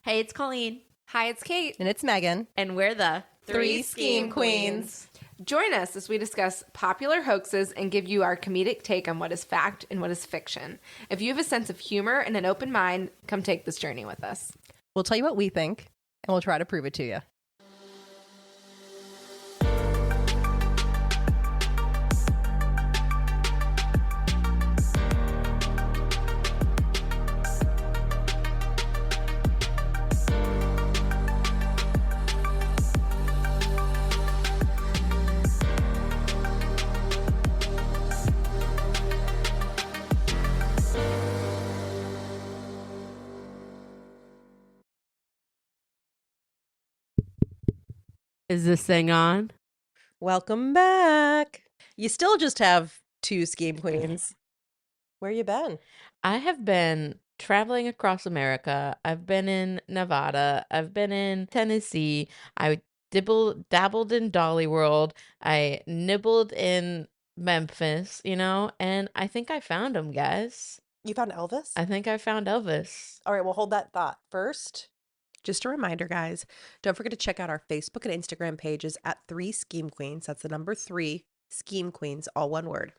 Hey, it's Colleen. Hi, it's Kate. And it's Megan. And we're the Three Scheme Queens. Join us as we discuss popular hoaxes and give you our comedic take on what is fact and what is fiction. If you have a sense of humor and an open mind, come take this journey with us. We'll tell you what we think, and we'll try to prove it to you. Is this thing on? Welcome back. You still just have two Scheme Queens. Where you been? I have been traveling across America. I've been in Nevada. I've been in Tennessee. I dabbled in Dolly World. I nibbled in Memphis, and I think I found him, guys. You found Elvis? I think I found Elvis. All right, well, hold that thought. First, just a reminder, guys, don't forget to check out our Facebook and Instagram pages at 3 Scheme Queens. That's the number 3 Scheme Queens, all one word.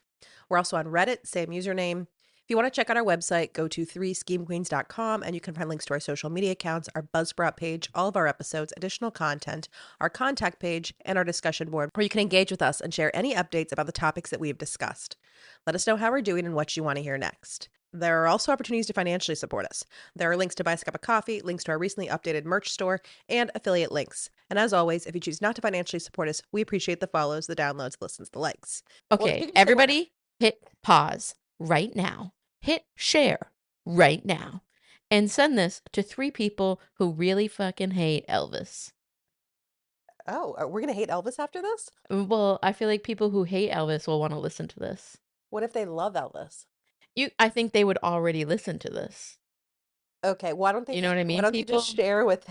We're also on Reddit, same username. If you want to check out our website, go to 3schemequeens.com and you can find links to our social media accounts, our Buzzsprout page, all of our episodes, additional content, our contact page, and our discussion board, where you can engage with us and share any updates about the topics that we have discussed. Let us know how we're doing and what you want to hear next. There are also opportunities to financially support us. There are links to buy us a cup of coffee, links to our recently updated merch store, and affiliate links. And as always, if you choose not to financially support us, we appreciate the follows, the downloads, the listens, the likes. Okay, everybody hit pause right now. Hit share right now. And send this to 3 people who really fucking hate Elvis. Oh, we're going to hate Elvis after this? Well, I feel like people who hate Elvis will want to listen to this. What if they love Elvis? I think they would already listen to this. Okay, why don't they? You know what I mean? Why don't you just share with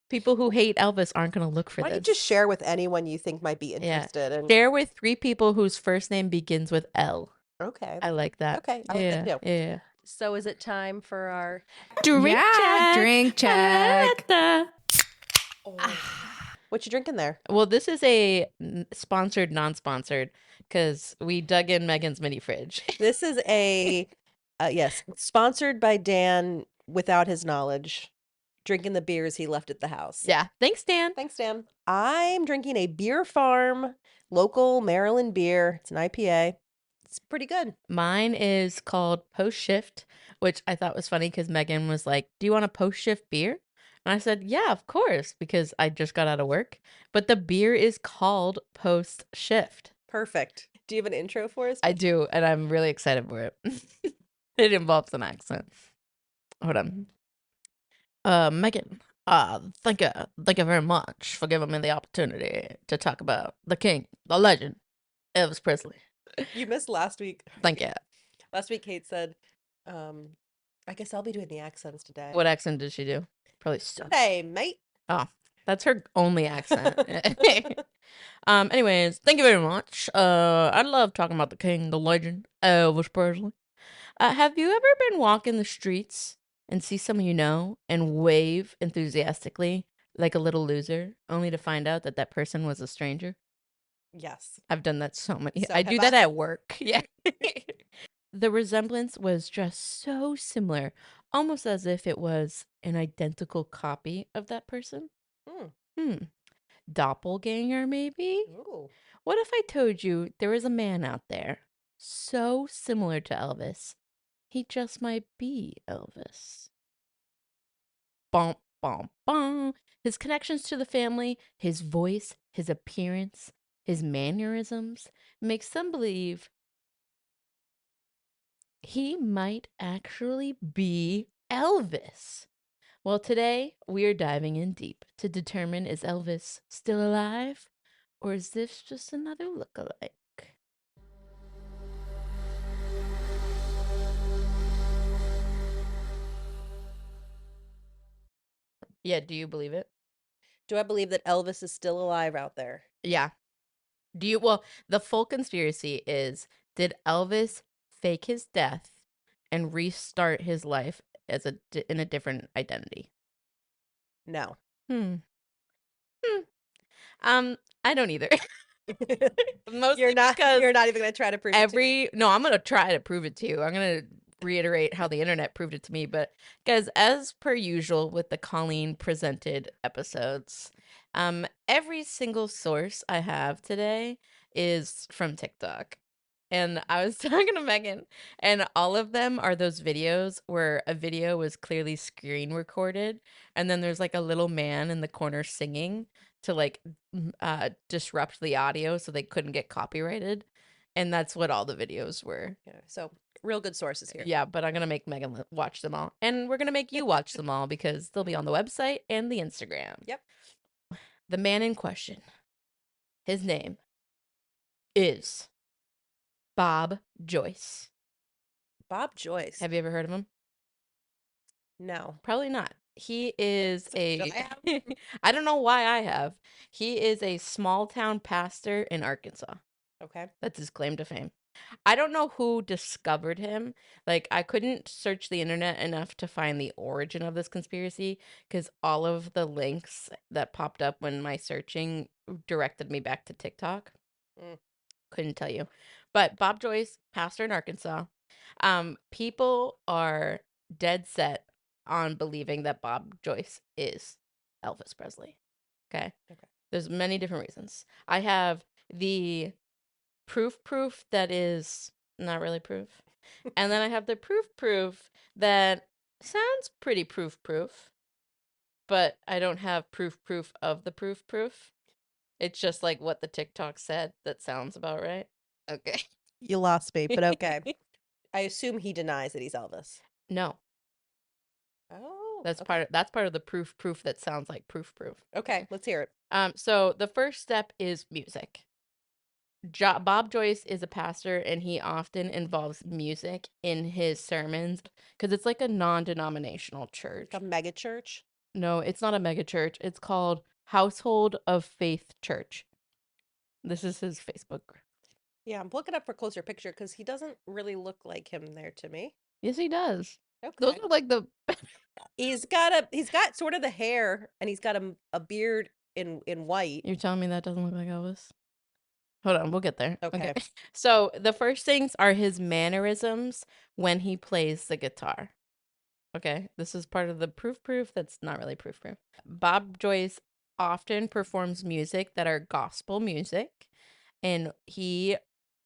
people who hate Elvis aren't going to look for this? Why don't you just share with anyone you think might be interested? Yeah. Share with 3 people whose first name begins with L. Okay, I like that. Okay, I like that too. Yeah. So is it time for our Drink check? What you drinking there? Well, this is a sponsored, non-sponsored, because we dug in Megan's mini fridge. This is a, yes, sponsored by Dan without his knowledge, drinking the beers he left at the house. Yeah. Thanks, Dan. Thanks, Dan. I'm drinking a Beer Farm local Maryland beer. It's an IPA. It's pretty good. Mine is called Post Shift, which I thought was funny because Megan was like, "Do you want a post shift beer?" And I said, "Yeah, of course," because I just got out of work. But the beer is called Post Shift. Perfect. Do you have an intro for us? I do, and I'm really excited for it. It involves an accent. Hold on. Megan, thank you very much for giving me the opportunity to talk about the king, the legend, Elvis Presley. You missed last week. Thank you. Last week, Kate said, I guess I'll be doing the accents today. What accent did she do? Probably so. Hey, mate. Oh, that's her only accent. Anyways, thank you very much. I love talking about the king, the legend, Elvis Presley. Have you ever been walking the streets and see someone you know and wave enthusiastically like a little loser, only to find out that that person was a stranger? Yes. I've done that so many. So I do that at work. Yeah. The resemblance was just so similar, almost as if it was an identical copy of that person. Doppelgänger, maybe? Ooh. What if I told you there is a man out there so similar to Elvis, he just might be Elvis? Bum, bum, bum. His connections to the family, his voice, his appearance, his mannerisms makes some believe he might actually be Elvis. Well, today we're diving in deep to determine, is Elvis still alive, or is this just another lookalike? Yeah, do you believe it? Do I believe that Elvis is still alive out there? Yeah. Well, the full conspiracy is, did Elvis fake his death and restart his life in a different identity? No. Hmm. I don't either. Mostly You're not because even gonna try to prove it to me. no, I'm gonna try to prove it to you. I'm gonna reiterate how the internet proved it to me. But guys, as per usual with the Colleen presented episodes, every single source I have today is from TikTok. And I was talking to Megan, and all of them are those videos where a video was clearly screen recorded, and then there's like a little man in the corner singing to like disrupt the audio so they couldn't get copyrighted. And that's what all the videos were. Yeah, so real good sources here. Yeah, but I'm gonna make Megan watch them all, and we're gonna make you watch them all because they'll be on the website and the Instagram. Yep. The man in question, his name is Bob Joyce. Bob Joyce. Have you ever heard of him? No. Probably not. He is Should I have? I don't know why I have. He is a small town pastor in Arkansas. Okay. That's his claim to fame. I don't know who discovered him. Like, I couldn't search the internet enough to find the origin of this conspiracy because all of the links that popped up when my searching directed me back to TikTok. Mm. Couldn't tell you. But Bob Joyce, pastor in Arkansas, people are dead set on believing that Bob Joyce is Elvis Presley. Okay. Okay. There's many different reasons. I have the proof that is not really proof. And then I have the proof that sounds pretty proof, but I don't have proof of the proof. It's just like what the TikTok said that sounds about right. Okay. You lost me, but okay. I assume he denies that he's Elvis. No, Oh. that's okay. part of the proof that sounds like proof. Okay, let's hear it. So the first step is music. Bob Joyce is a pastor, and he often involves music in his sermons because it's like a non-denominational church. Like a mega church. No, it's not a mega church. It's called Household of Faith Church. This is his Facebook. Yeah, I'm looking up for a closer picture because he doesn't really look like him there to me. Yes, he does. Okay. Those are like the He's got sort of the hair, and he's got a beard in white. You're telling me that doesn't look like Elvis? Hold on, we'll get there. Okay. So the first things are his mannerisms when he plays the guitar. Okay, this is part of the proof that's not really proof. Bob Joyce often performs music that are gospel music, and he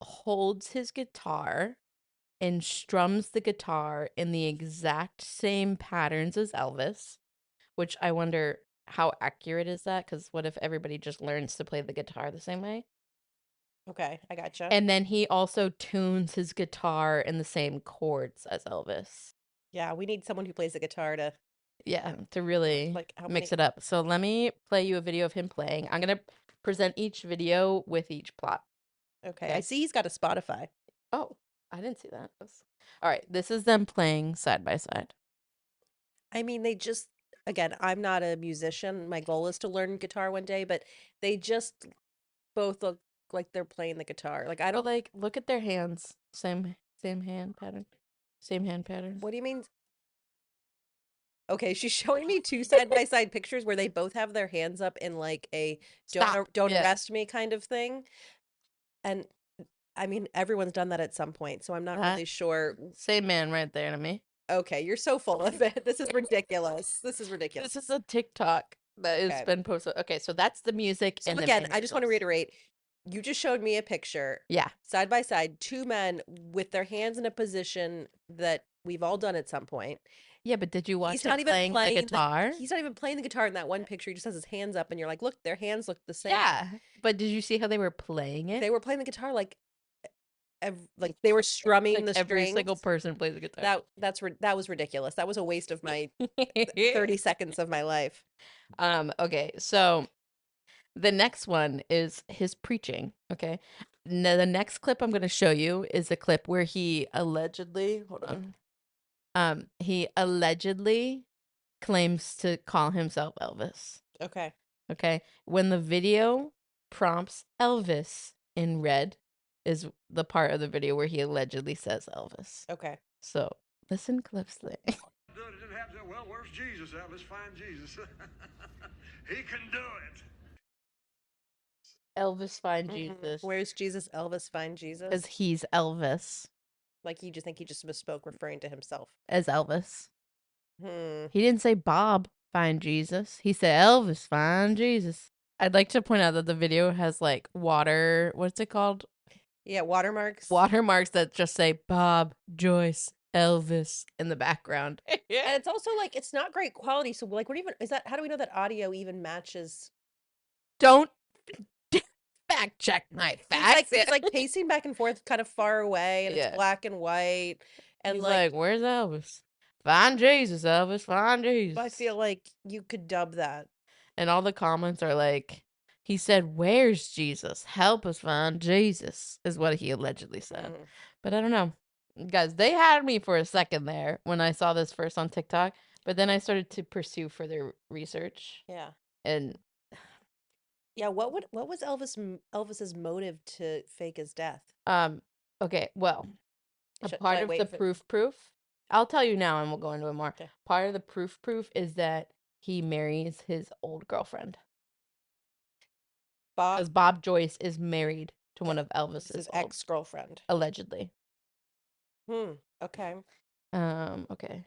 holds his guitar and strums the guitar in the exact same patterns as Elvis, which I wonder how accurate is that? Because what if everybody just learns to play the guitar the same way? Okay, I gotcha. And then he also tunes his guitar in the same chords as Elvis. Yeah, we need someone who plays the guitar to Yeah, to really like how mix many. it up. So let me play you a video of him playing. I'm going to present each video with each plot. Okay, Okay. I see he's got a Spotify. Oh, I didn't see that. All right, this is them playing side by side. I mean, they just again, I'm not a musician. My goal is to learn guitar one day, but they just both look like they're playing the guitar. Like I But don't like, look at their hands. Same hand pattern. Same hand pattern. What do you mean? Okay, she's showing me two side by side pictures where they both have their hands up in like a Stop. don't Yeah. arrest me kind of thing. And I mean, everyone's done that at some point, so I'm not really sure. Same man right there to me. Okay, you're so full of it. This is ridiculous. This is ridiculous. This is a TikTok that has Okay. been posted. Okay, so that's the music. So and the again, I just want to mannerisms. reiterate. You just showed me a picture, Yeah. side by side, two men with their hands in a position that we've all done at some point. Yeah, but did you watch He's him not even playing the playing guitar? He's not even playing the guitar in that one picture. He just has his hands up, and you're like, look, their hands look the same. Yeah, but did you see how they were playing it? They were playing the guitar like they were strumming Like the every strings. single person plays the guitar. That was ridiculous. That was a waste of my 30 seconds of my life. Okay, so the next one is his preaching. Okay, now the next clip I'm going to show you is a clip where he allegedly, hold on, he allegedly claims to call himself Elvis. Okay. Okay, when the video prompts Elvis in red is the part of the video where he allegedly says Elvis. Okay. So listen closely. It didn't happen. Well, where's Jesus at? Let's find Jesus. He can do it. Elvis find Jesus. Where's Jesus? Elvis find Jesus? Because he's Elvis Like, you just think he just misspoke referring to himself. as Elvis. Hmm. He didn't say Bob find Jesus. He said Elvis find Jesus. I'd like to point out that the video has like water. What's it called? Yeah, watermarks. Watermarks that just say Bob, Joyce, Elvis in the background. And it's also like it's not great quality. So like, what even is that? How do we know that audio even matches? Don't fact check my facts. It's like pacing back and forth, kind of far away, and Yeah. it's black and white. And He's like, like, where's Elvis? Find Jesus, Elvis. Find Jesus. I feel like you could dub that. And all the comments are like, he said, where's Jesus? Help us find Jesus, is what he allegedly said. Mhm. But I don't know. Guys, they had me for a second there when I saw this first on TikTok. But then I started to pursue further research. Yeah. And Yeah. What was Elvis's motive to fake his death? okay, well, a Should part I of wait the for- proof. I'll tell you now and we'll go into it more. Okay. Part of the proof is that he marries his old girlfriend. Because Bob Joyce is married to one of Elvis's his old- ex-girlfriend. allegedly. Okay. Okay.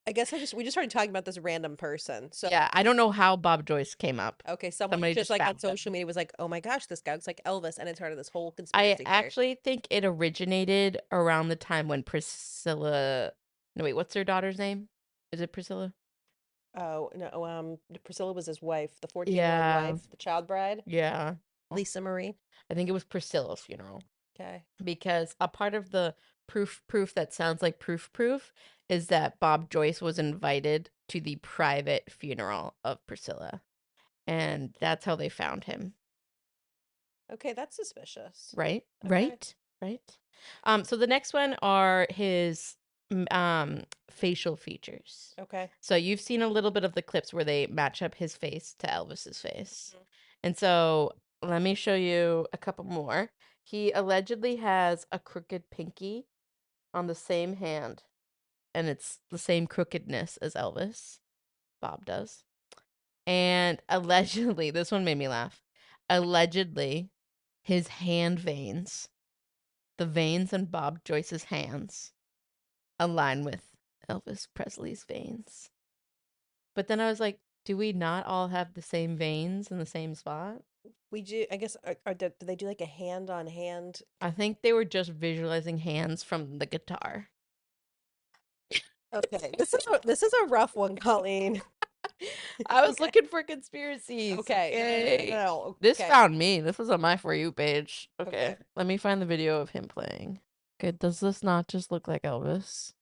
I guess we just started talking about this random person. So Yeah, I don't know how Bob Joyce came up. okay, someone Somebody just just like on found him. social media was like, "Oh my gosh, this guy looks like Elvis," and it started this whole I conspiracy theory. actually think it originated around the time when Priscilla. No, wait, what's her daughter's name? Is it Priscilla? Oh no, Priscilla was his wife, the 14-year-old Yeah. wife, the child bride, Yeah. Lisa Marie. I think it was Priscilla's funeral. Okay. Because a part of the proof that sounds like proof is that Bob Joyce was invited to the private funeral of Priscilla. And that's how they found him. Okay, that's suspicious. Right? Okay. Right. So the next one are his facial features. Okay. So you've seen a little bit of the clips where they match up his face to Elvis's face. Mhm. And so let me show you a couple more. He allegedly has a crooked pinky on the same hand, and it's the same crookedness as Elvis. Bob does. And allegedly, this one made me laugh. Allegedly, his hand veins, the veins in Bob Joyce's hands, align with Elvis Presley's veins. But then I was like, do we not all have the same veins in the same spot? We do. I guess. Do they do like a hand on hand? I think they were just visualizing hands from the guitar. Okay. This is a rough one, Colleen. I was looking for conspiracies. Okay. No. This okay. found me. This was on my For You page. Okay. Okay. Let me find the video of him playing. Okay. Does this not just look like Elvis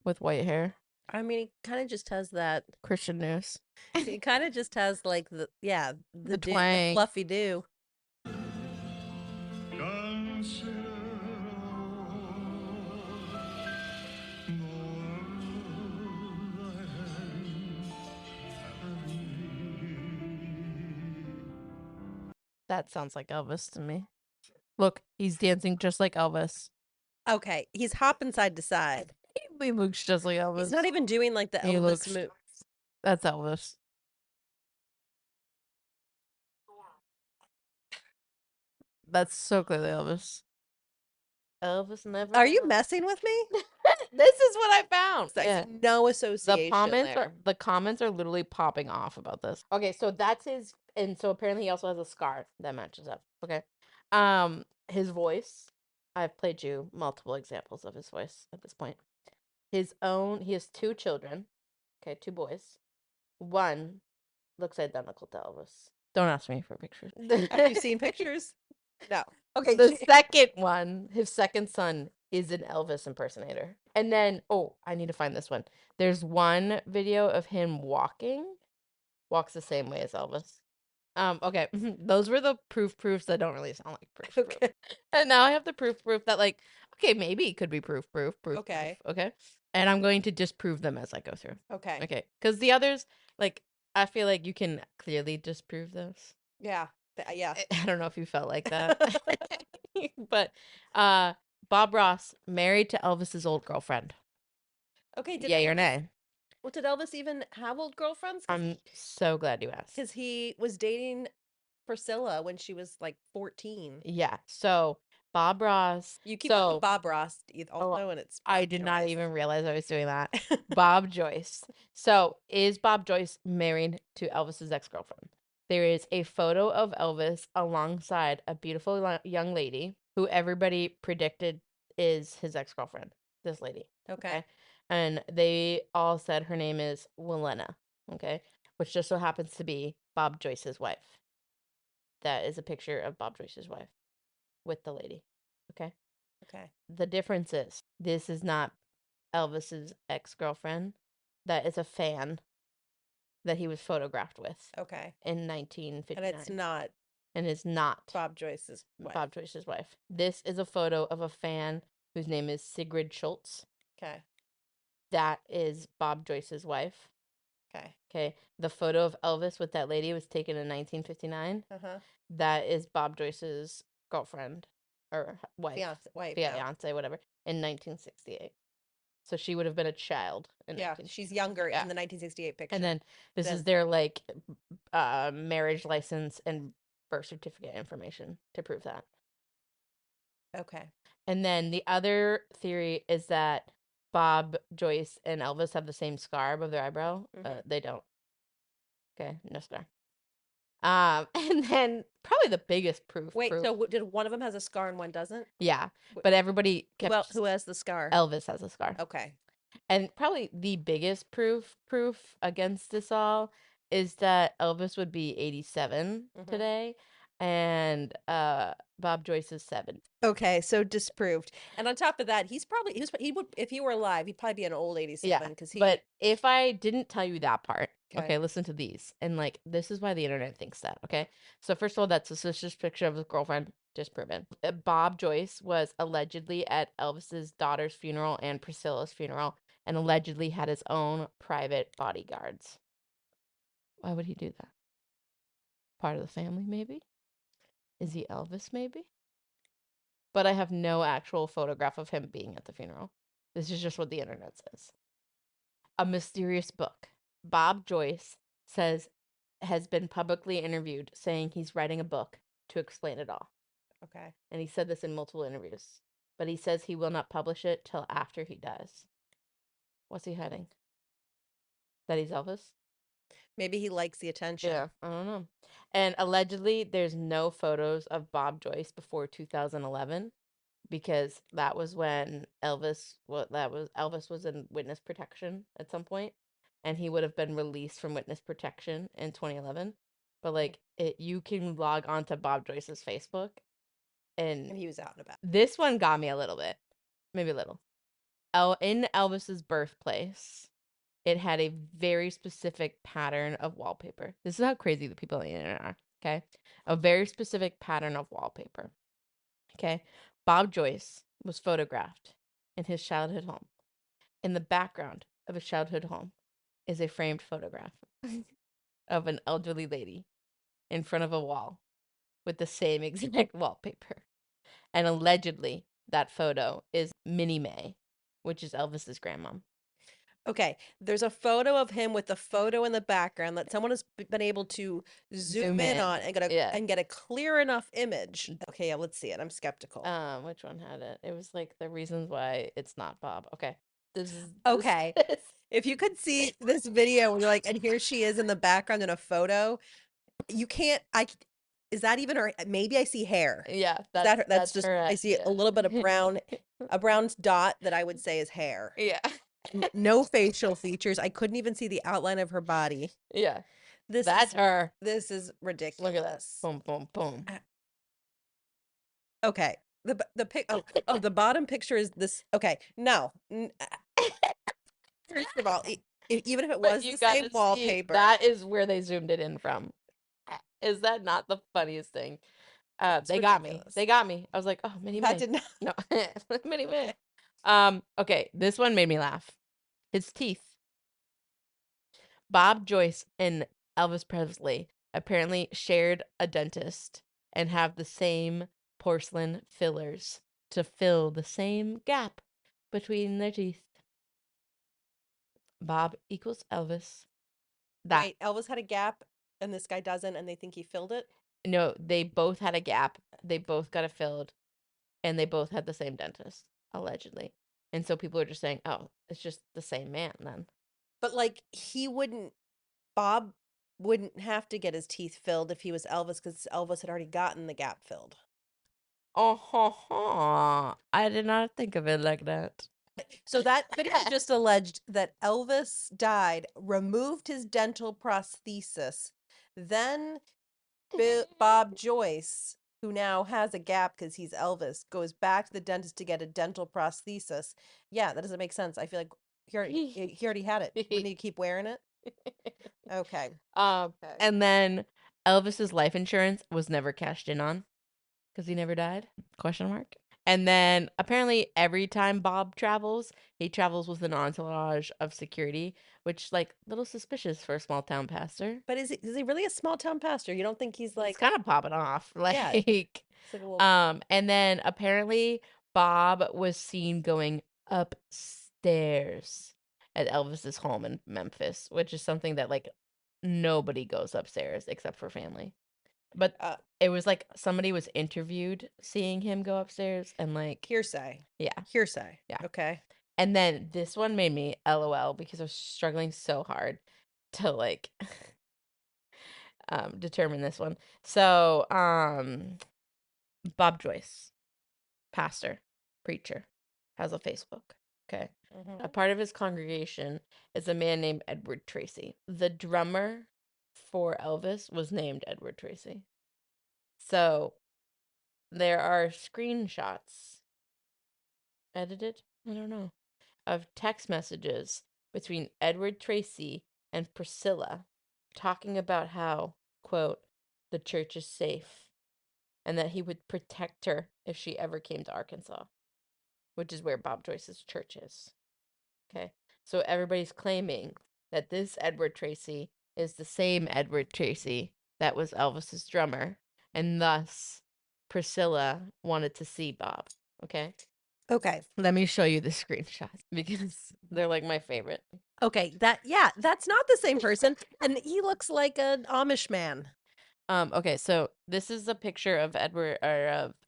with white hair? I mean, he kind of just has that. Christian news. He kind of just has like the The the twang. fluffy do. Consider That sounds like Elvis to me. Look, he's dancing just like Elvis. Okay, he's hopping side to side. He looks just like Elvis. He's not even doing like the He Elvis looks- move. That's Elvis. That's so clearly Elvis. Elvis never. Are you messing with me? This is what I found. I Yeah. see no association there. The comments are literally popping off about this. Okay, so that's his, and so apparently he also has a scar that matches up. Okay, his voice. I've played you multiple examples of his voice at this point. He has 2 children. Okay, 2 boys. One looks identical to Elvis. Don't ask me for pictures. Have you seen pictures? No. Okay. The second one, his second son, is an Elvis impersonator. And then, I need to find this one. There's one video of him walks the same way as Elvis. Okay, those were the proofs that don't really sound like proof. Okay. And now I have the proof that, like, okay, maybe it could be proof. Okay. Okay. And I'm going to disprove them as I go through. Okay. Okay. Because the others, like, I feel like you can clearly disprove those. Yeah. Yeah. I don't know if you felt like that. But Bob Ross married to Elvis's old girlfriend. Okay, Yay or nay? Well, did Elvis even have old girlfriends? I'm so glad you asked. Because he was dating Priscilla when she was like 14. Yeah. So Bob Ross. You keep up So with Bob Ross oh, also, and it's I Bob did not Joyce. even realize I was doing that. Bob Joyce. So is Bob Joyce married to Elvis's ex-girlfriend? There is a photo of Elvis alongside a beautiful young lady who everybody predicted is his ex-girlfriend. This lady. Okay. And they all said her name is Wilena. Okay. Which just so happens to be Bob Joyce's wife. That is a picture of Bob Joyce's wife with the lady. Okay. Okay. The difference is this is not Elvis's ex-girlfriend. That is a fan that he was photographed with Okay. in And 1959. it's not And is not Bob Joyce's wife. Bob Joyce's wife. This is a photo of a fan whose name is Sigrid Schultz. Okay. That is Bob Joyce's wife. Okay. Okay. The photo of Elvis with that lady was taken in 1959. Uh-huh. That is Bob Joyce's girlfriend or wife. Wife. Yeah. Fiance, whatever, in 1968. So she would have been a child in Yeah. 1968. She's younger Yeah. in the 1968 picture. And then this is their like marriage license and birth certificate information to prove that. Okay. And then the other theory is that Bob Joyce and Elvis have the same scar above their eyebrow. They don't. Okay, no scar. And then probably the biggest proof. Wait, so did one of them has a scar and one doesn't? Yeah, but everybody kept. Well, who has the scar? Elvis has a scar. Okay. And probably the biggest proof against this all is that Elvis would be 87 today, and Bob Joyce is 7. Okay, so disproved. And on top of that, he would, if he were alive, he'd probably be an old 87 because he. But if I didn't tell you that part, Okay. okay, listen to these. And like this is why the internet thinks that, okay? So first of all, that's a suspicious picture of his girlfriend, disproven. Bob Joyce was allegedly at Elvis's daughter's funeral and Priscilla's funeral, and allegedly had his own private bodyguards. Why would he do that? Part of the family, maybe? Is he Elvis, maybe? But I have no actual photograph of him being at the funeral. This is just what the internet says. A mysterious book. Bob Joyce says has been publicly interviewed saying he's writing a book to explain it all. Okay. And he said this in multiple interviews. But he says he will not publish it till after he dies. What's he hiding? That he's Elvis? Maybe he likes the attention. Yeah, I don't know. And allegedly, there's no photos of Bob Joyce before 2011 because that was when Elvis was in witness protection at some point, and he would have been released from witness protection in 2011. But like, you can log on to Bob Joyce's Facebook, and And he was out and about. this one got me a little bit, maybe a little. In Elvis's birthplace, it had a very specific pattern of wallpaper. This is how crazy the people on the internet are, okay? A very specific pattern of wallpaper, okay? Bob Joyce was photographed in his childhood home. In the background of his childhood home is a framed photograph of an elderly lady in front of a wall with the same exact wallpaper. And allegedly, that photo is Minnie Mae, which is Elvis's grandmom. Okay, there's a photo of him with the photo in the background that someone has been able to zoom in on and get a clear enough image. Okay, yeah, let's see it. I'm skeptical. Which one had it? It was like the reasons why it's not Bob. Okay. Okay. If you could see this video and you're like, and here she is in the background in a photo, you can't, is that even her? Maybe I see hair. Yeah, That's just her. I see a little bit of brown, a brown dot that I would say is hair. Yeah. No facial features. I couldn't even see the outline of her body. Yeah. That's her. This is ridiculous. Look at that. Boom, boom, boom. Okay. The bottom picture is this. Okay. No. First of all, even if it was the same wallpaper. That is where they zoomed it in from. Is that not the funniest thing? They got me. They got me. I was like, oh, Minnie Mae. That did not. No, Minnie Mae. Okay, this one made me laugh. His teeth. Bob Joyce and Elvis Presley apparently shared a dentist and have the same porcelain fillers to fill the same gap between their teeth. Bob equals Elvis. That Wait, Elvis had a gap and this guy doesn't, and they think he filled it? No, they both had a gap. They both got it filled, and they both had the same dentist, allegedly. And so people are just saying, "Oh, it's just the same man then." But like Bob wouldn't have to get his teeth filled if he was Elvis because Elvis had already gotten the gap filled. Oh, ho, ho. I did not think of it like that. So that video just alleged that Elvis died, removed his dental prosthesis, then Bob Joyce, who now has a gap because he's Elvis, goes back to the dentist to get a dental prosthesis. Yeah, that doesn't make sense. I feel like he already had it. Wouldn't he keep wearing it? Okay. Okay. And then Elvis's life insurance was never cashed in on because he never died? Question mark. And then apparently every time Bob travels, he travels with an entourage of security, which like little suspicious for a small town pastor. But is he really a small town pastor? You don't think he's He's like kind of popping off, Yeah. like it's like a little and then apparently Bob was seen going upstairs at Elvis's home in Memphis, which is something that like nobody goes upstairs except for family. But it was like somebody was interviewed seeing him go upstairs and like hearsay? yeah. Hearsay. Yeah. Okay. And then this one made me LOL because I was struggling so hard to like determine this one. So Bob Joyce, pastor, preacher, has a Facebook. Okay. A part of his congregation is a man named Edward Tracy. The drummer for Elvis was named Edward Tracy. So there are screenshots, edited, I don't know, of text messages between Edward Tracy and Priscilla talking about how, quote, the church is safe and that he would protect her if she ever came to Arkansas, which is where Bob Joyce's church is. Okay. So everybody's claiming that this Edward Tracy is the same Edward Tracy that was Elvis's drummer, and thus Priscilla wanted to see Bob. Okay. Okay. Let me show you the screenshots because they're like my favorite. Okay. That's not the same person. And he looks like an Amish man. Okay, so this is a picture of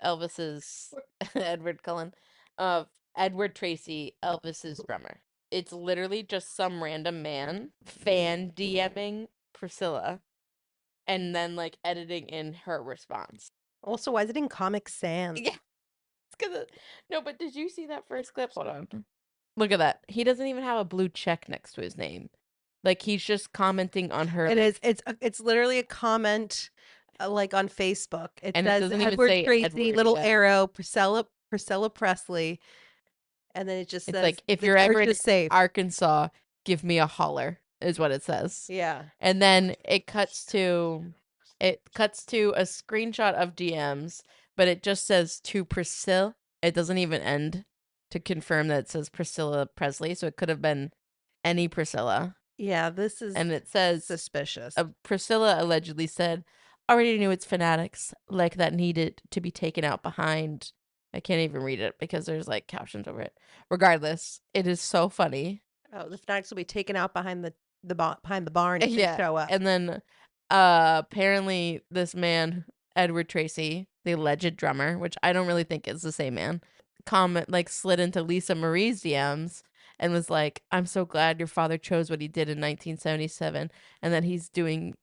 Elvis's Edward Cullen of Edward Tracy, Elvis's drummer. It's literally just some random man fan DMing Priscilla and then like editing in her response. Also, why is it in Comic Sans? Yeah. It's because no, but did you see that first clip? Hold on. Look at that. He doesn't even have a blue check next to his name. Like he's just commenting on her. It is. It's literally a comment, like on Facebook. It And it says doesn't even Edward say Tracy, Edward, little yeah. arrow, Priscilla Presley, and then it just It's says like if the you're ever church in is safe. Arkansas, give me a holler, is what it says. Yeah. And then it cuts to a screenshot of DMs, but it just says to Priscilla. It doesn't even end to confirm that it says Priscilla Presley, so it could have been any Priscilla. Yeah, this is And it says suspicious. Priscilla allegedly said, already knew it's fanatics like that needed to be taken out behind. I can't even read it because there's like captions over it. Regardless, it is so funny. Oh, the fanatics will be taken out behind the barn if they show up. And then apparently this man, Edward Tracy, the alleged drummer, which I don't really think is the same man, slid into Lisa Marie's DMs and was like, I'm so glad your father chose what he did in 1977 and that he's doing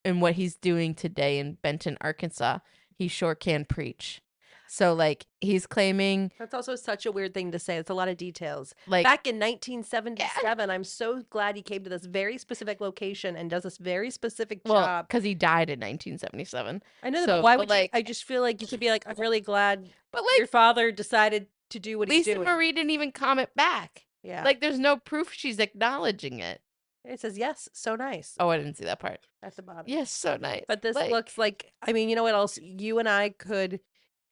and what he's doing today in Benton, Arkansas. He sure can preach. So like he's claiming That's also such a weird thing to say. It's a lot of details. like Back in 1977, I'm so glad he came to this very specific location and does this very specific job. because he died in 1977. I know that, so, but why but, would like I just feel like you could be like, I'm really glad but your like father decided to do what he's Lisa doing. Marie didn't even comment back. Yeah. Like there's no proof she's acknowledging it. It says, yes, so nice Oh, I didn't see that part. at the bottom. Yes, so nice. But this like, looks like, I mean, you know what else? You and I could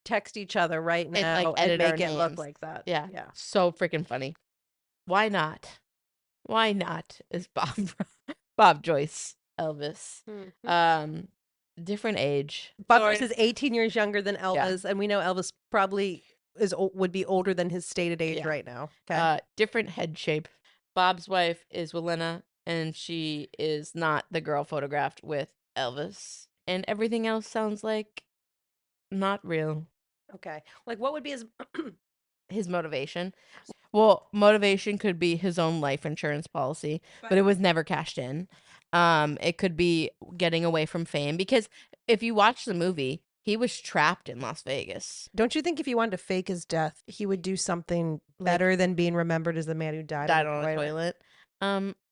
text each other right now like, and edit our make it look names. like that. Yeah. Yeah. So freaking funny. Why not? Why not? Is Bob Joyce Elvis. Mhm. Different age. Bob Sorry. Joyce is 18 years younger than Elvis, and we know Elvis probably would be older than his stated age Yeah. right now. Okay. Different head shape. Bob's wife is Wilena, and she is not the girl photographed with Elvis. And everything else sounds like not real. Okay. Like, what would be His motivation. Well, motivation could be his own life insurance policy, but it was never cashed in. It could be getting away from fame, because if you watch the movie, he was trapped in Las Vegas. Don't you think if he wanted to fake his death, he would do something better than being remembered as the man who died Died on a toilet.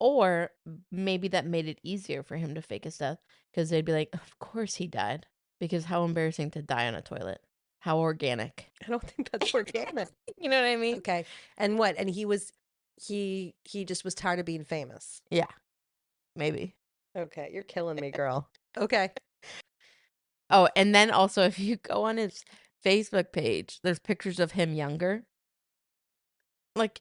Or maybe that made it easier for him to fake his death, because they'd be like, of course he died, because how embarrassing to die on a toilet. How organic. I don't think that's organic. You know what I mean? Okay. And what? And he just was tired of being famous. Yeah, maybe. Okay, you're killing me, girl. Okay. Oh, and then also, if you go on his Facebook page, there's pictures of him younger. Like,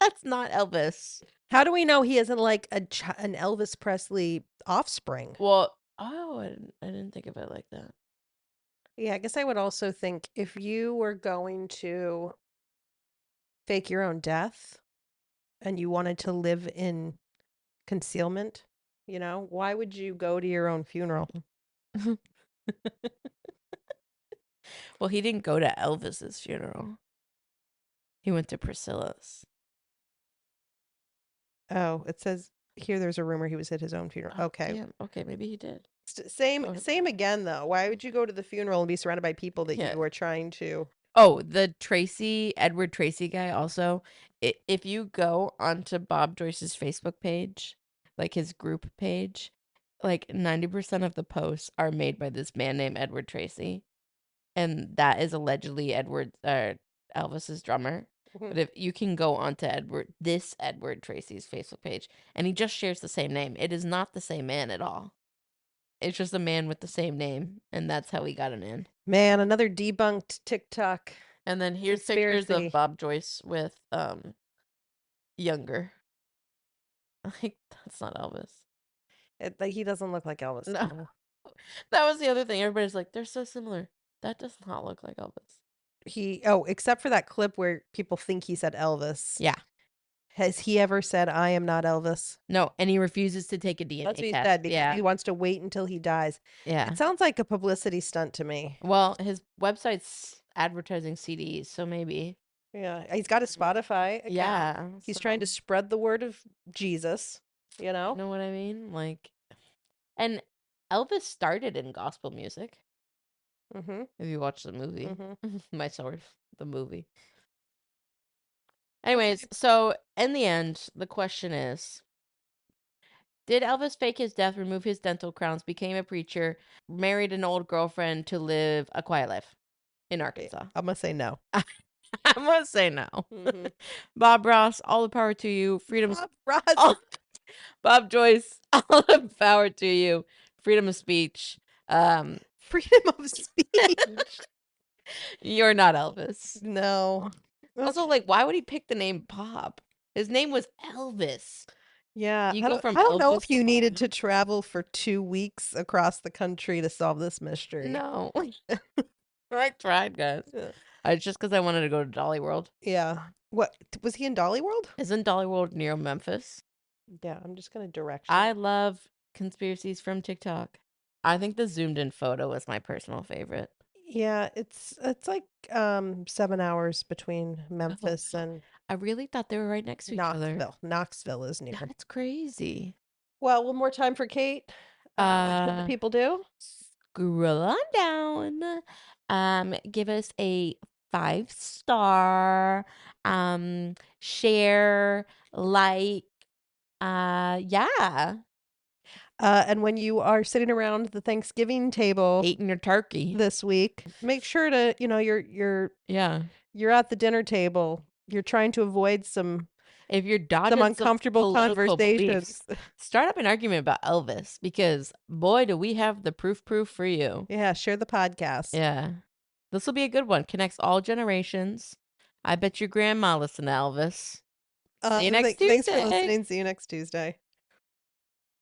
that's not Elvis. How do we know he isn't like an Elvis Presley offspring? Well, I didn't think of it like that. Yeah, I guess I would also think if you were going to fake your own death and you wanted to live in concealment, why would you go to your own funeral? Well, he didn't go to Elvis's funeral. He went to Priscilla's. Oh, it says here there's a rumor he was at his own funeral. Oh, Okay. damn. Okay, maybe he did. Same again though. Why would you go to the funeral and be surrounded by people that Yeah. you were trying to Oh, the Edward Tracy guy also. If you go onto Bob Joyce's Facebook page, like his group page, like 90% of the posts are made by this man named Edward Tracy. And that is allegedly Elvis's drummer. But if you can go onto Edward Tracy's Facebook page, and he just shares the same name. It is not the same man at all. It's just a man with the same name, and that's how he got him in. Man, another debunked TikTok. And then here's pictures Conspiracy. of Bob Joyce with younger. Like, that's not Elvis. He doesn't look like Elvis. No. That was the other thing. Everybody's like, they're so similar. That does not look like Elvis. Except for that clip where people think he said Elvis. Yeah. Has he ever said, I am not Elvis? No, and he refuses to take a DNA That's what he test. said because Yeah. he wants to wait until he dies. Yeah. It sounds like a publicity stunt to me. Well, his website's advertising CDs, so maybe. Yeah. He's got a Spotify account. Yeah. He's trying to spread the word of Jesus, You know what I mean? Like, and Elvis started in gospel music. Mm-hmm. If you watch the movie, Mm-hmm. my sword, the movie. Anyways, so in the end, the question is, did Elvis fake his death, remove his dental crowns, became a preacher, married an old girlfriend to live a quiet life in Arkansas? I'm going to say no. I'm going to say no. Mhm. Bob Ross, all the power to you. Freedom. Bob Ross. Bob Joyce, all the power to you. Freedom of speech. Freedom of speech. You're not Elvis. No. Also, like, why would he pick the name Bob? His name was Elvis. Yeah. You I go don't, from I don't know Elvis if you to needed Bob. to travel for 2 weeks across the country to solve this mystery. No. I tried, guys. Yeah. It's just because I wanted to go to Dolly World. Yeah. What was he in Dolly World? Isn't Dolly World near Memphis? Yeah, I'm just gonna direct you. I love conspiracies from TikTok. I think the zoomed in photo was my personal favorite. Yeah, it's like 7 hours between Memphis and I really thought they were right next to each other. Knoxville. Knoxville is near. That's crazy. Well, one more time for Kate. What do people do? Scroll on down. Give us a 5-star. Share, like. Yeah. And when you are sitting around the Thanksgiving table Eating your turkey. this week, make sure to, Yeah. you're at the dinner table. You're trying to avoid some If you're dodging uncomfortable political conversations. beliefs, start up an argument about Elvis, because boy, do we have the proof for you. Yeah, share the podcast. Yeah. This will be a good one. Connects all generations. I bet your grandma listened to Elvis. See you next Thanks for Tuesday. listening. See you next Tuesday.